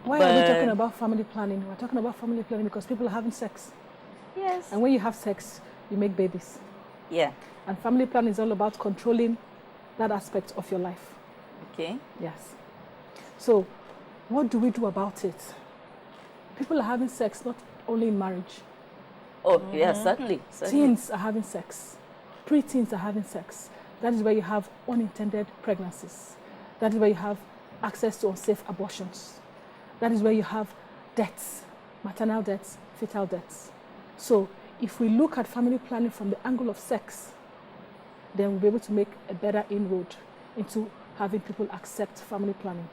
Why are we talking about family planning? We're talking about family planning because people are having sex. Yes. And when you have sex, you make babies. Yeah. And family planning is all about controlling that aspect of your life. Okay. Yes. So, what do we do about it? People are having sex not only in marriage. Oh, yes, certainly. Teens are having sex. Pre-teens are having sex. That is where you have unintended pregnancies. That is where you have access to unsafe abortions. That is where you have deaths, maternal deaths, fetal deaths. So if we look at family planning from the angle of sex, then we'll be able to make a better inroad into having people accept family planning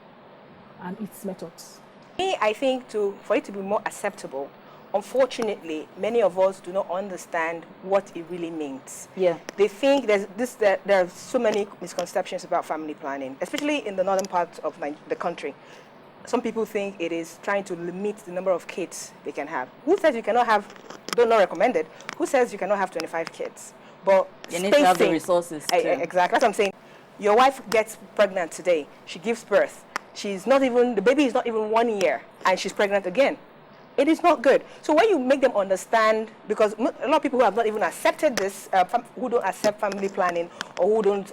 and its methods. I think for it to be more acceptable, unfortunately, many of us do not understand what it really means. Yeah. They think there are so many misconceptions about family planning, especially in the northern part of the country. Some people think it is trying to limit the number of kids they can have. Who says you cannot have, though not recommended, who says you cannot have 25 kids? But you need to have the resources too. Exactly, that's what I'm saying. Your wife gets pregnant today, she gives birth. The baby is not even 1 year, and she's pregnant again. It is not good. So when you make them understand, because a lot of people who have not even accepted this, who don't accept family planning or who don't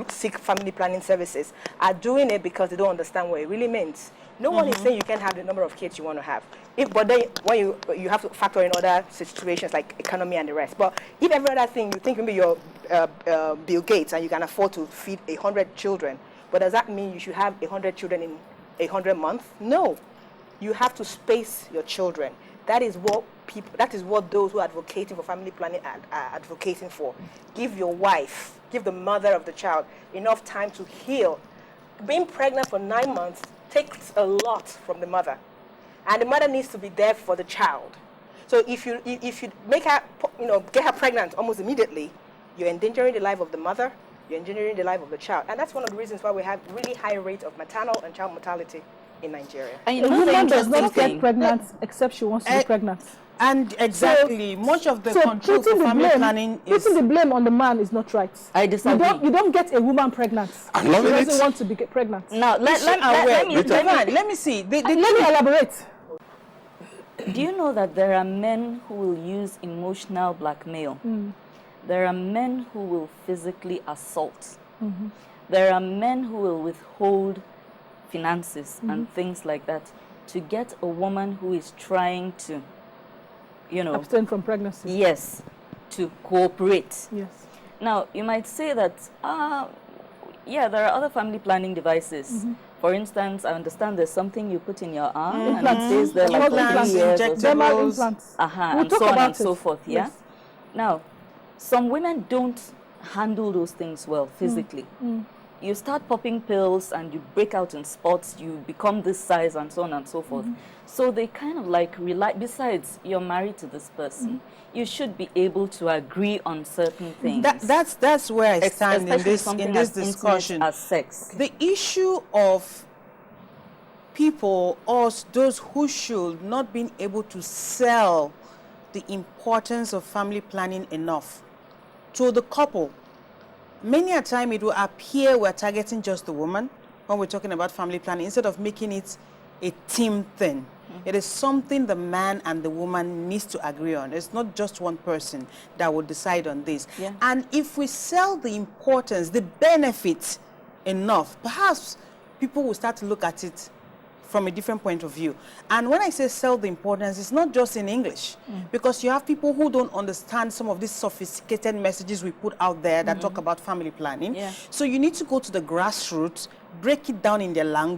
seek family planning services, are doing it because they don't understand what it really means. No one is saying you can't have the number of kids you want to have. But then when you have to factor in other situations like economy and the rest. But if every other thing you think maybe you're Bill Gates and you can afford to feed 100 children, but does that mean you should have 100 children in 100 months? No. You have to space your children. That is what those who are advocating for family planning are advocating for. Give your wife, give the mother of the child enough time to heal. Being pregnant for 9 months takes a lot from the mother. And the mother needs to be there for the child. So if you make her, get her pregnant almost immediately, you're endangering the life of the mother, you're endangering the life of the child. And that's one of the reasons why we have really high rates of maternal and child mortality in Nigeria. And a woman does not get pregnant except she wants to be pregnant. And exactly, much of the control for family planning is... Putting the blame on the man is not right. I disagree. You don't get a woman pregnant. I'm loving it. She doesn't want to be pregnant. Now, let me see. Let me elaborate. Do you know that there are men who will use emotional blackmail? There are men who will physically assault. There are men who will withhold finances and things like that to get a woman who is trying to, abstain from pregnancy. Yes, to cooperate. Yes. Now, you might say that, yeah, there are other family planning devices. For instance, I understand there's something you put in your arm and it stays there like 3 years or so. Implants. And so on and so forth, yeah? Yes. Now, some women don't handle those things well physically. You start popping pills and you break out in spots, you become this size and so on and so forth. So they kind of like rely, besides you're married to this person, you should be able to agree on certain things. That's where I stand in this discussion. As sex. The issue of people, those who should not being able to sell the importance of family planning enough to the couple. Many a time it will appear we're targeting just the woman when we're talking about family planning instead of making it a team thing. It is something the man and the woman needs to agree on. It's not just one person that will decide on this. Yeah. And if we sell the importance, the benefits enough, perhaps people will start to look at it from a different point of view. And when I say sell the importance, it's not just in English, because you have people who don't understand some of these sophisticated messages we put out there that talk about family planning. Yeah. So you need to go to the grassroots, break it down in their language.